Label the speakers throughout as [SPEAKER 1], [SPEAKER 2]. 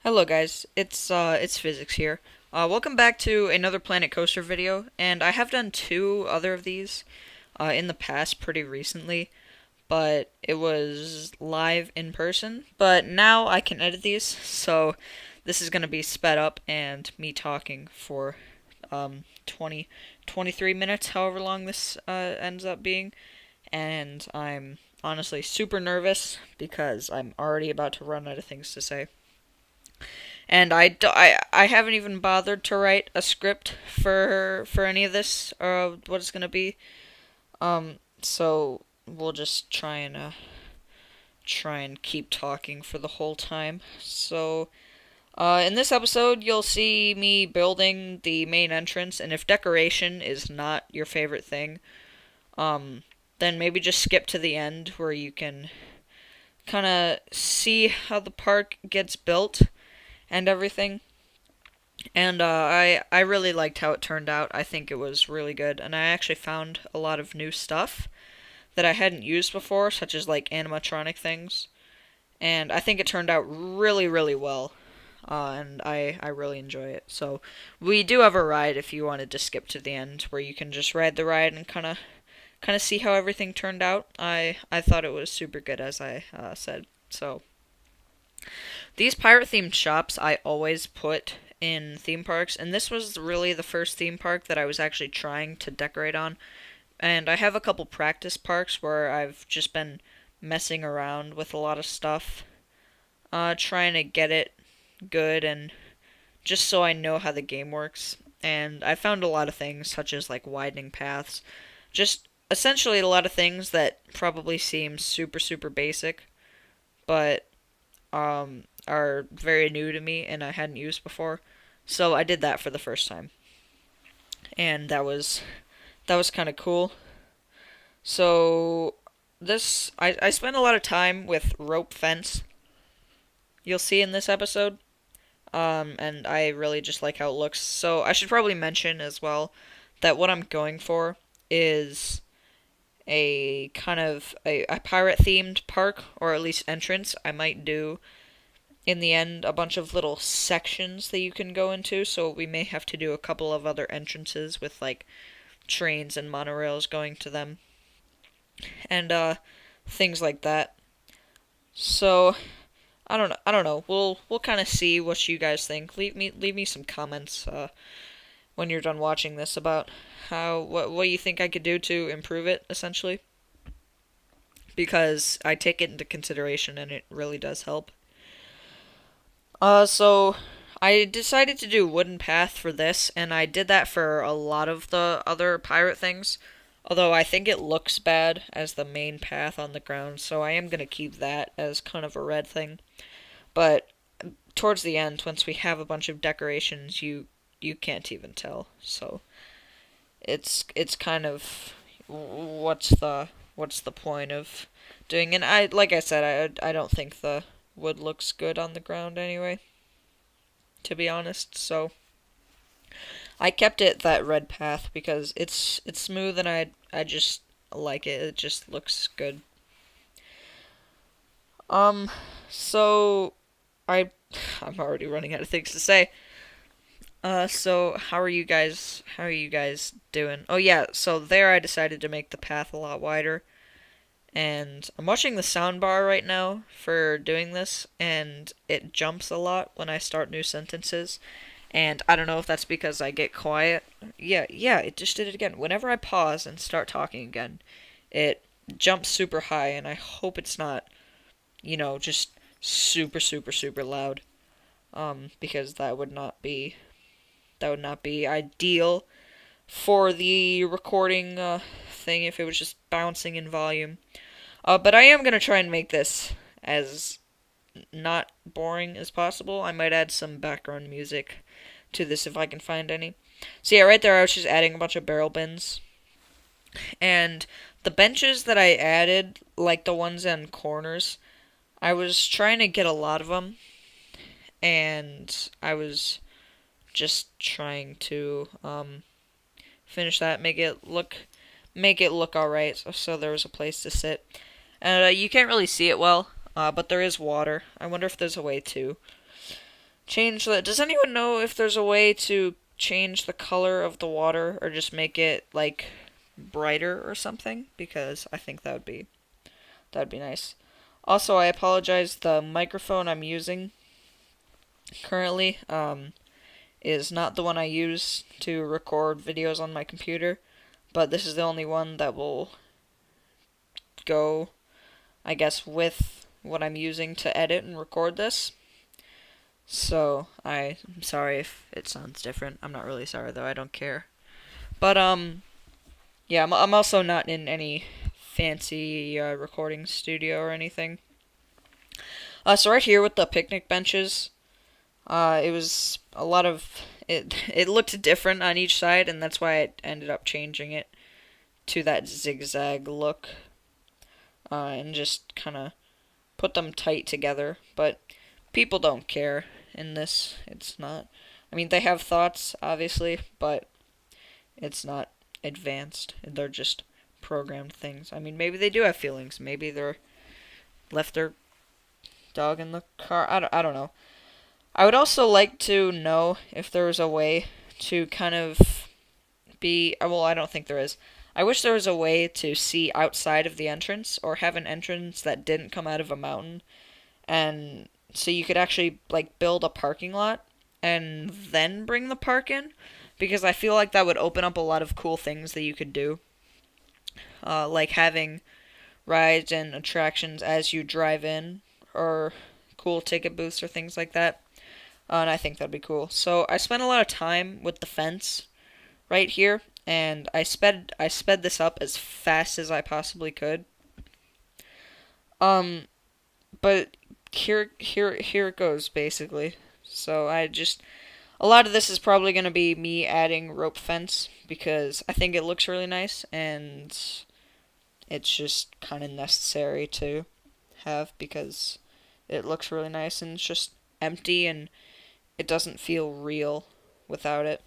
[SPEAKER 1] Hello guys, it's Physics here. Welcome back to another Planet Coaster video, and I have done two other of these in the past pretty recently, but it was live in person. But now I can edit these, so this is gonna be sped up and me talking for 20, 23 minutes, however long this ends up being, and I'm honestly super nervous because I'm already about to run out of things to say. And I haven't even bothered to write a script for any of this or what it's gonna be. So we'll just try and keep talking for the whole time. So in this episode, you'll see me building the main entrance, and if decoration is not your favorite thing, then maybe just skip to the end where you can kind of see how the park gets built and everything. And I really liked how it turned out. I think it was really good, and I actually found a lot of new stuff that I hadn't used before, such as like animatronic things. And I think it turned out really, really well. And I really enjoy it. So we do have a ride if you wanted to skip to the end, where you can just ride the ride and kind of see how everything turned out. I thought it was super good, as I said. So these pirate themed shops I always put in theme parks, and this was really the first theme park that I was actually trying to decorate on. And I have a couple practice parks where I've just been messing around with a lot of stuff, trying to get it good and just so I know how the game works. And I found a lot of things, such as like widening paths, just essentially a lot of things that probably seem super, super basic, but are very new to me and I hadn't used before. So I did that for the first time, and that was kind of cool. So this I spent a lot of time with rope fence. You'll see in this episode, and I really just like how it looks. So I should probably mention as well that what I'm going for is a kind of a pirate themed park, or at least entrance. I might do in the end a bunch of little sections that you can go into, so we may have to do a couple of other entrances with like trains and monorails going to them and things like that. So I don't know. We'll kind of see what you guys think. Leave me some comments when you're done watching this about how what you think I could do to improve it essentially, because I take it into consideration and it really does help. So I decided to do wooden path for this, and I did that for a lot of the other pirate things. Although I think it looks bad as the main path on the ground, so I am gonna keep that as kind of a red thing. But towards the end, once we have a bunch of decorations, you can't even tell. So it's kind of what's the point of doing? And I like I said, I don't think the wood looks good on the ground anyway, to be honest. So I kept it that red path because it's smooth and I just like it. It just looks good. Um, so I I'm already running out of things to say. So how are you guys? How are you guys doing? Oh yeah, so there I decided to make the path a lot wider, and I'm watching the soundbar right now for doing this, and it jumps a lot when I start new sentences, and I don't know if that's because I get quiet. Yeah, it just did it again. Whenever I pause and start talking again, it jumps super high, and I hope it's not, just super, super, super loud. Because that would not be ideal for the recording thing if it was just bouncing in volume. But I am gonna try and make this as not boring as possible. I might add some background music to this if I can find any. So yeah, right there I was just adding a bunch of barrel bins. And the benches that I added, like the ones on corners, I was trying to get a lot of them, and I was just trying to finish that, make it look all right, so there was a place to sit. And you can't really see it well, but there is water. I wonder if there's a way to change the. Does anyone know if there's a way to change the color of the water or just make it like brighter or something? Because I think that'd be nice. Also, I apologize. The microphone I'm using currently is not the one I use to record videos on my computer, but this is the only one that will go, I guess, with what I'm using to edit and record this. So I'm sorry if it sounds different. I'm not really sorry though. I don't care. But yeah, I'm also not in any fancy recording studio or anything. So right here with the picnic benches, it was a lot of it. It looked different on each side, and that's why I ended up changing it to that zigzag look, and just kind of put them tight together. But people don't care in this. It's not. I mean, they have thoughts, obviously, but it's not advanced. They're just programmed things. I mean, maybe they do have feelings. Maybe they're left their dog in the car. I don't know. I would also like to know if there was a way to kind of be. Well, I don't think there is. I wish there was a way to see outside of the entrance or have an entrance that didn't come out of a mountain, and so you could actually like build a parking lot and then bring the park in, because I feel like that would open up a lot of cool things that you could do, like having rides and attractions as you drive in, or cool ticket booths or things like that. And I think that'd be cool. So I spent a lot of time with the fence right here, and I sped this up as fast as I possibly could. Um, but here it goes basically. So I just a lot of this is probably going to be me adding rope fence because I think it looks really nice and it's just kind of necessary to have because it looks really nice and it's just empty and it doesn't feel real without it.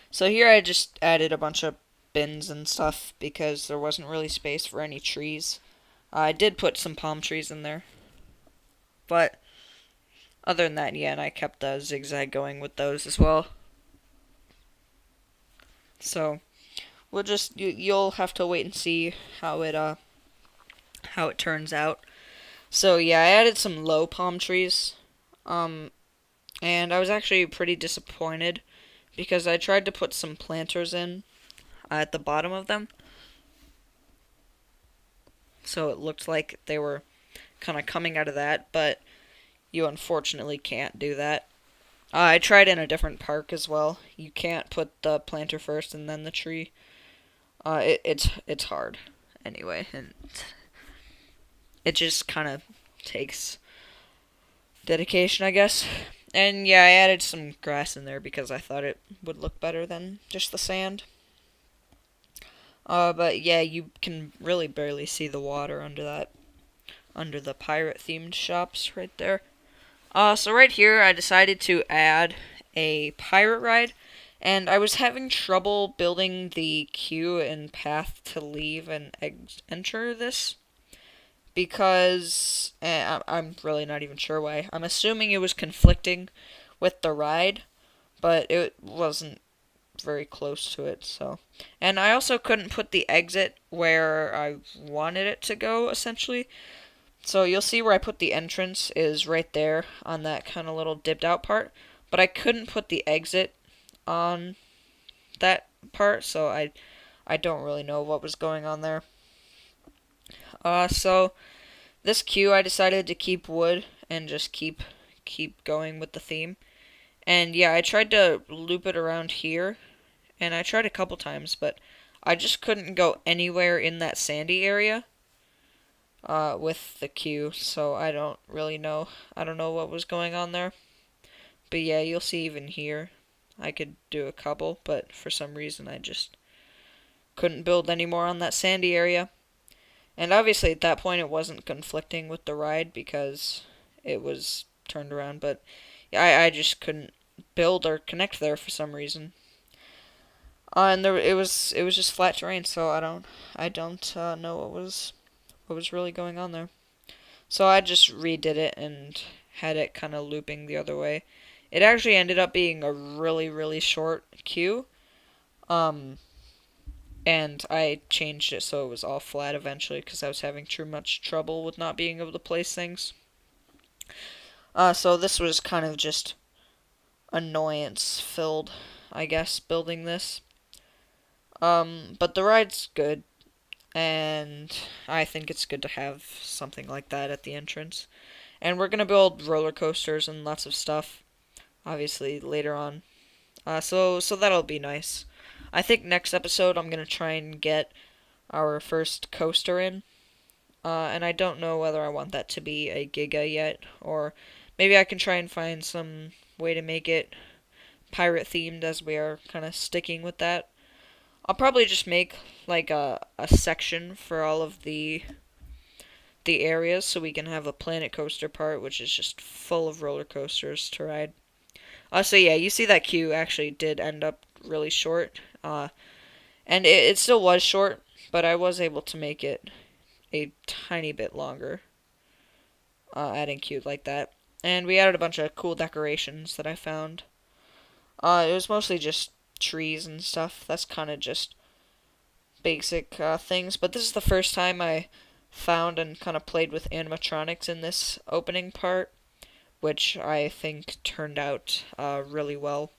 [SPEAKER 1] So here I just added a bunch of bins and stuff because there wasn't really space for any trees. I did put some palm trees in there, but other than that, yeah, and I kept the zigzag going with those as well. So we'll just you'll have to wait and see how it turns out. So yeah, I added some low palm trees, um, and I was actually pretty disappointed because I tried to put some planters in at the bottom of them, so it looked like they were kind of coming out of that, but you unfortunately can't do that. I tried in a different park as well. You can't put the planter first and then the tree. It's hard anyway, and it just kind of takes dedication, I guess. And yeah, I added some grass in there because I thought it would look better than just the sand. But yeah, you can really barely see the water under the pirate themed shops right there. So right here, I decided to add a pirate ride, and I was having trouble building the queue and path to leave and enter this because I'm really not even sure why. I'm assuming it was conflicting with the ride, but it wasn't very close to it. So, and I also couldn't put the exit where I wanted it to go, essentially. So you'll see where I put the entrance is right there on that kind of little dipped out part, but I couldn't put the exit on that part, so I don't really know what was going on there. So this queue I decided to keep wood and just keep going with the theme. And yeah, I tried to loop it around here, and I tried a couple times, but I just couldn't go anywhere in that sandy area with the queue, so I don't really know. I don't know what was going on there. But yeah, you'll see even here, I could do a couple, but for some reason I just couldn't build any more on that sandy area. And obviously at that point it wasn't conflicting with the ride because it was turned around, but yeah, I just couldn't build or connect there for some reason. And there it was just flat terrain, so I don't know what was really going on there. So I just redid it and had it kind of looping the other way. It actually ended up being a really, really short queue. Um, and I changed it so it was all flat eventually because I was having too much trouble with not being able to place things. So this was kind of just annoyance filled, I guess, building this. But the ride's good, and I think it's good to have something like that at the entrance. And we're gonna build roller coasters and lots of stuff, obviously later on. So that'll be nice. I think next episode I'm gonna try and get our first coaster in. And I don't know whether I want that to be a Giga yet, or maybe I can try and find some way to make it pirate themed as we are kind of sticking with that. I'll probably just make like a section for all of the areas so we can have a planet coaster part which is just full of roller coasters to ride. So yeah, you see that queue actually did end up really short. And it still was short, but I was able to make it a tiny bit longer, adding queue like that. And we added a bunch of cool decorations that I found. It was mostly just trees and stuff. That's kind of just basic things. But this is the first time I found and kind of played with animatronics in this opening part, which I think turned out really well.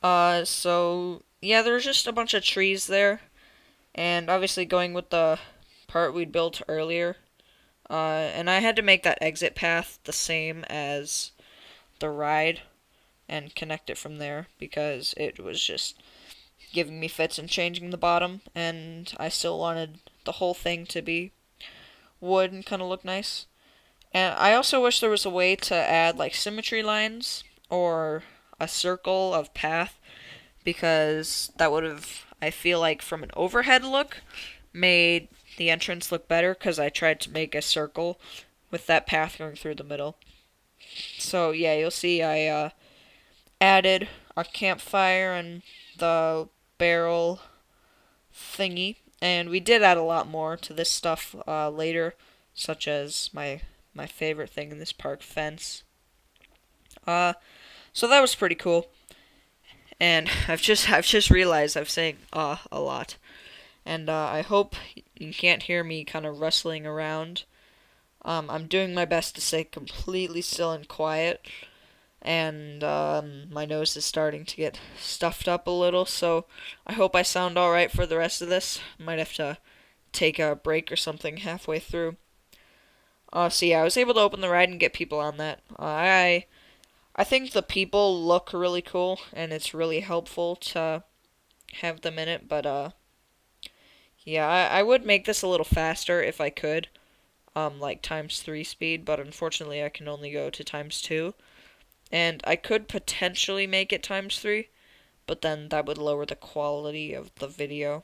[SPEAKER 1] So yeah, there's just a bunch of trees there, and obviously going with the part we built earlier. And I had to make that exit path the same as the ride and connect it from there because it was just giving me fits and changing the bottom, and I still wanted the whole thing to be wood and kind of look nice. And I also wish there was a way to add like symmetry lines or a circle of path because that would have, I feel like, from an overhead look, made the entrance look better because I tried to make a circle with that path going through the middle. So yeah, you'll see I added a campfire and the barrel thingy, and we did add a lot more to this stuff later, such as my favorite thing in this park, fence. So that was pretty cool. And I've just realized I'm saying a lot, and I hope you can't hear me kind of rustling around. I'm doing my best to stay completely still and quiet, and my nose is starting to get stuffed up a little, so I hope I sound alright for the rest of this. Might have to take a break or something halfway through. So yeah, I was able to open the ride and get people on that. I think the people look really cool, and it's really helpful to have them in it, but yeah, I would make this a little faster if I could, like times 3 speed, but unfortunately I can only go to times 2. And I could potentially make it times 3, but then that would lower the quality of the video.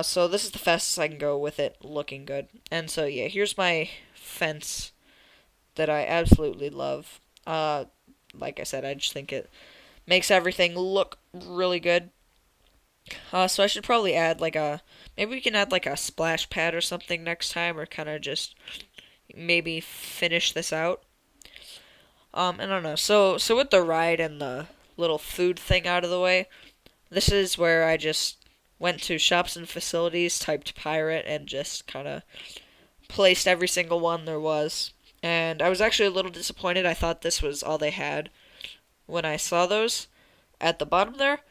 [SPEAKER 1] So this is the fastest I can go with it looking good. And so yeah, here's my fence that I absolutely love. Like I said, I just think it makes everything look really good. So I should probably add like maybe we can add like a splash pad or something next time, or kind of just maybe finish this out. I don't know. So with the ride and the little food thing out of the way, this is where I just went to shops and facilities, typed pirate, and just kind of placed every single one there was. And I was actually a little disappointed. I thought this was all they had when I saw those at the bottom there,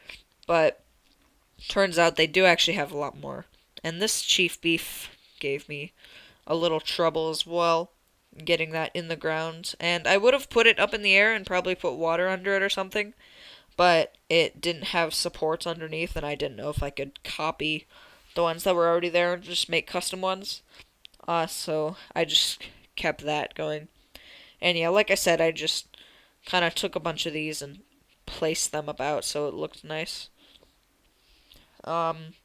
[SPEAKER 1] but turns out they do actually have a lot more. And this chief beef gave me a little trouble as well, getting that in the ground. And I would have put it up in the air and probably put water under it or something, but it didn't have supports underneath, and I didn't know if I could copy the ones that were already there and just make custom ones. So I just kept that going. And yeah, like I said, I just kind of took a bunch of these and placed them about so it looked nice. Um,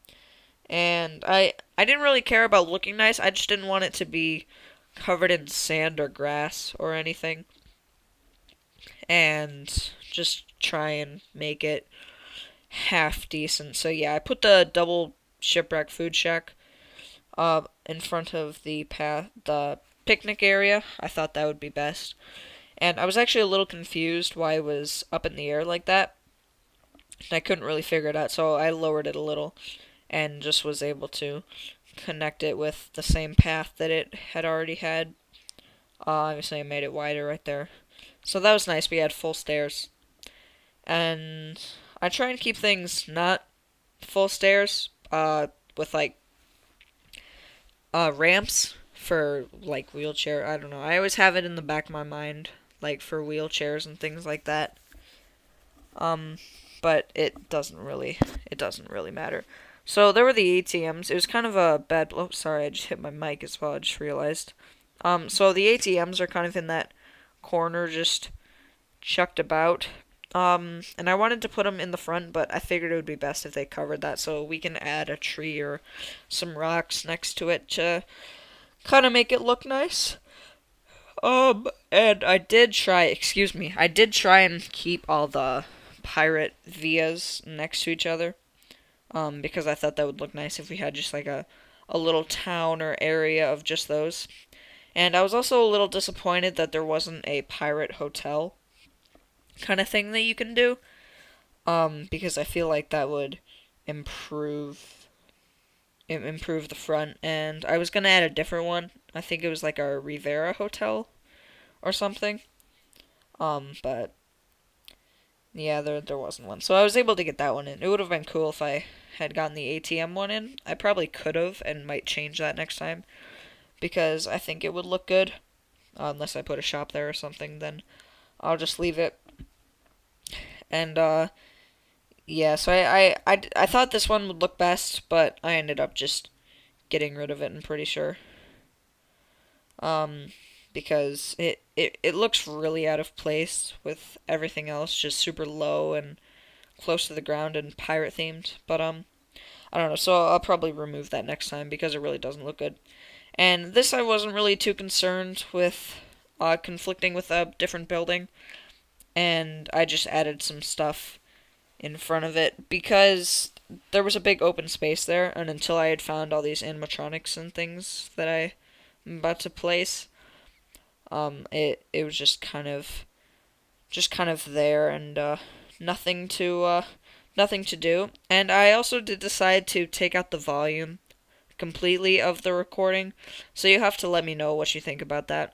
[SPEAKER 1] and I didn't really care about looking nice. I just didn't want it to be covered in sand or grass or anything. And just try and make it half decent. So yeah, I put the double shipwreck food shack in front of the picnic area. I thought that would be best. And I was actually a little confused why it was up in the air like that. And I couldn't really figure it out, so I lowered it a little and just was able to connect it with the same path that it had already had. Obviously, I made it wider right there. So that was nice. We had full stairs. And I try and keep things not full stairs, with like ramps for like wheelchair. I don't know. I always have it in the back of my mind, like for wheelchairs and things like that. Um, but it doesn't really matter. So there were the ATMs. It was kind of a bad. Oh, sorry, I just hit my mic as well. I just realized. So the ATMs are kind of in that corner, just chucked about. And I wanted to put them in the front, but I figured it would be best if they covered that, so we can add a tree or some rocks next to it to kind of make it look nice. And I did try and keep all the pirate vias next to each other, because I thought that would look nice if we had just like a little town or area of just those. And I was also a little disappointed that there wasn't a pirate hotel kind of thing that you can do, because I feel like that would improve improve the front. And I was gonna add a different one. I think it was like a Rivera Hotel or something. But yeah, there wasn't one, so I was able to get that one in. It would have been cool if I had gotten the ATM one in. I probably could have and might change that next time because I think it would look good. Unless I put a shop there or something, then I'll just leave it. And yeah, so I thought this one would look best, but I ended up just getting rid of it, I'm pretty sure. Um, because it looks really out of place with everything else, just super low and close to the ground and pirate themed. But I don't know, so I'll probably remove that next time because it really doesn't look good. And this I wasn't really too concerned with conflicting with a different building, and I just added some stuff in front of it because there was a big open space there, and until I had found all these animatronics and things that I'm about to place, it was just kind of there, and nothing to do. And I also did decide to take out the volume completely of the recording, so you have to let me know what you think about that.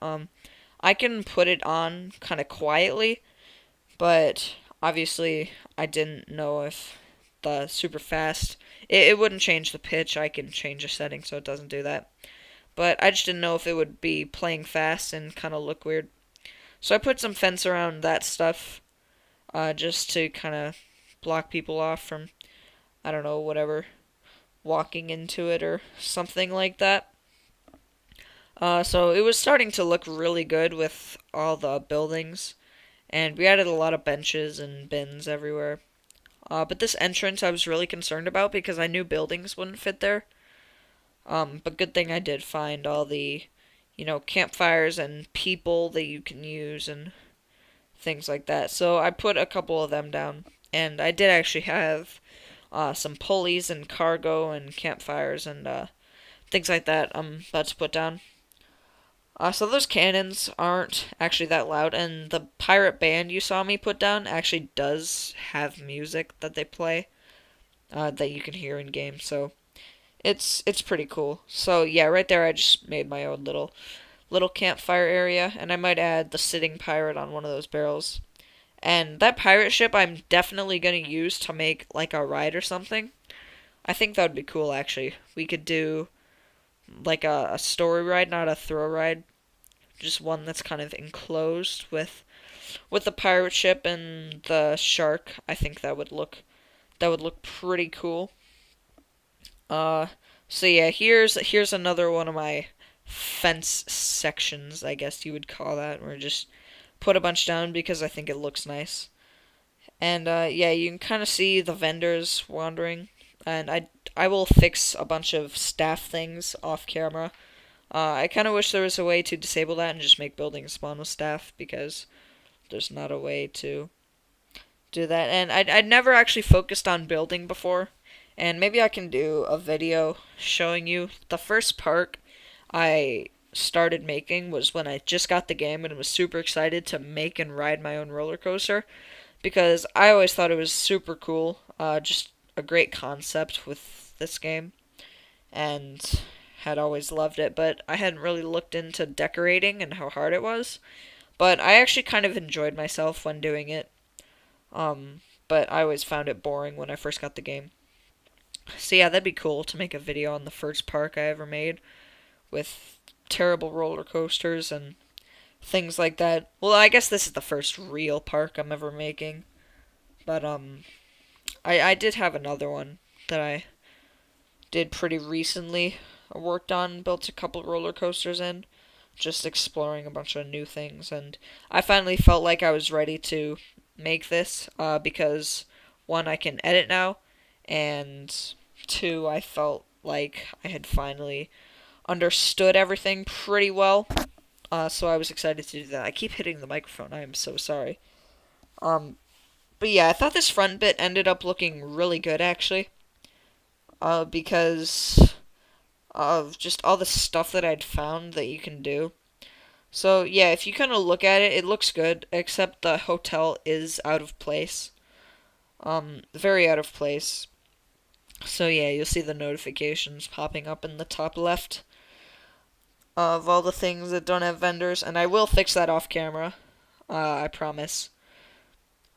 [SPEAKER 1] I can put it on kind of quietly, but obviously I didn't know if the super fast it wouldn't change the pitch. I can change a setting so it doesn't do that, but I just didn't know if it would be playing fast and kind of look weird. So I put some fence around that stuff, just to kind of block people off from, I don't know, whatever, walking into it or something like that. So it was starting to look really good with all the buildings, and we added a lot of benches and bins everywhere. But this entrance I was really concerned about because I knew buildings wouldn't fit there. But good thing I did find all the, campfires and people that you can use and things like that. So I put a couple of them down, and I did actually have some pulleys and cargo and campfires and things like that I'm about to put down. So those cannons aren't actually that loud, and the pirate band you saw me put down actually does have music that they play, that you can hear in game. So it's pretty cool. So yeah, right there I just made my own little campfire area, and I might add the sitting pirate on one of those barrels. And that pirate ship I'm definitely gonna use to make like a ride or something. I think that would be cool actually. We could do like a story ride, not a thrill ride. Just one that's kind of enclosed with the pirate ship and the shark. I think that would look pretty cool. Uh so yeah, here's another one of my fence sections, I guess you would call that, where I just put a bunch down because I think it looks nice. And yeah, you can kind of see the vendors wandering, and I will fix a bunch of staff things off camera. I kind of wish there was a way to disable that and just make buildings spawn with staff because there's not a way to do that. And I'd never actually focused on building before, and maybe I can do a video showing you the first park I started making was when I just got the game and was super excited to make and ride my own roller coaster because I always thought it was super cool. Just a great concept with this game and had always loved it, but I hadn't really looked into decorating and how hard it was. But I actually kind of enjoyed myself when doing it. But I always found it boring when I first got the game. So yeah, that'd be cool to make a video on the first park I ever made with terrible roller coasters and things like that. Well, I guess this is the first real park I'm ever making. But I did have another one that I did pretty recently. I worked on, built a couple roller coasters in, just exploring a bunch of new things, and I finally felt like I was ready to make this because one, I can edit now, and two, I felt like I had finally understood everything pretty well. So I was excited to do that. I keep hitting the microphone. I am so sorry. But yeah, I thought this front bit ended up looking really good actually, because of just all the stuff that I'd found that you can do. So yeah, if you kind of look at it, it looks good, except the hotel is out of place. Very out of place. So yeah, you'll see the notifications popping up in the top left of all the things that don't have vendors, and I will fix that off camera. I promise.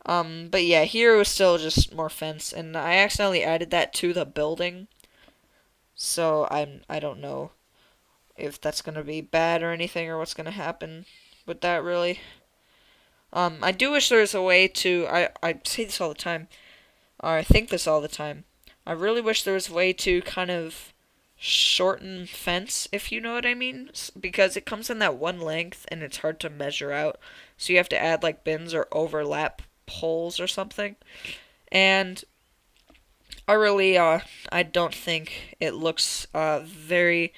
[SPEAKER 1] But yeah, here it was still just more fence, and I accidentally added that to the building. So I don't know if that's gonna be bad or anything, or what's gonna happen with that really. I do wish there was a way to. I say this all the time, or I think this all the time. I really wish there was a way to kind of shorten fence, if you know what I mean, because it comes in that one length and it's hard to measure out. So you have to add like bins or overlap poles or something. And I really I don't think it looks very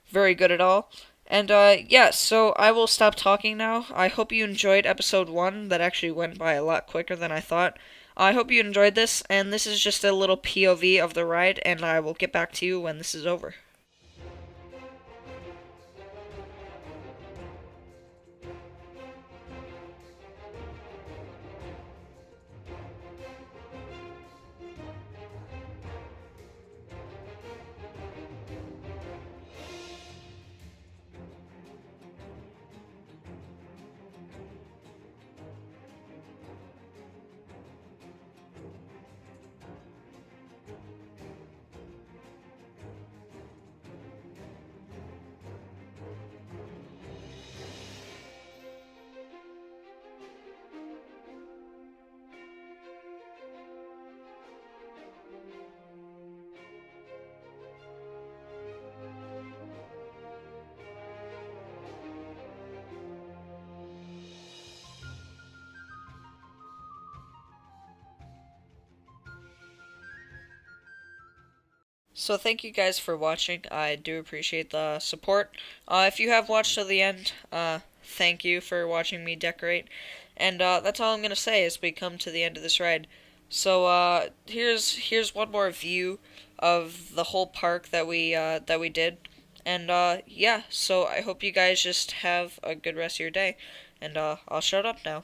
[SPEAKER 1] very good at all. And yeah, so I will stop talking now. I hope you enjoyed episode 1. That actually went by a lot quicker than I thought. I hope you enjoyed this, and this is just a little POV of the ride, and I will get back to you when this is over. So thank you guys for watching. I do appreciate the support. If you have watched to the end, thank you for watching me decorate. And that's all I'm gonna say as we come to the end of this ride. So here's one more view of the whole park that we did. And yeah, so I hope you guys just have a good rest of your day. And I'll shut up now.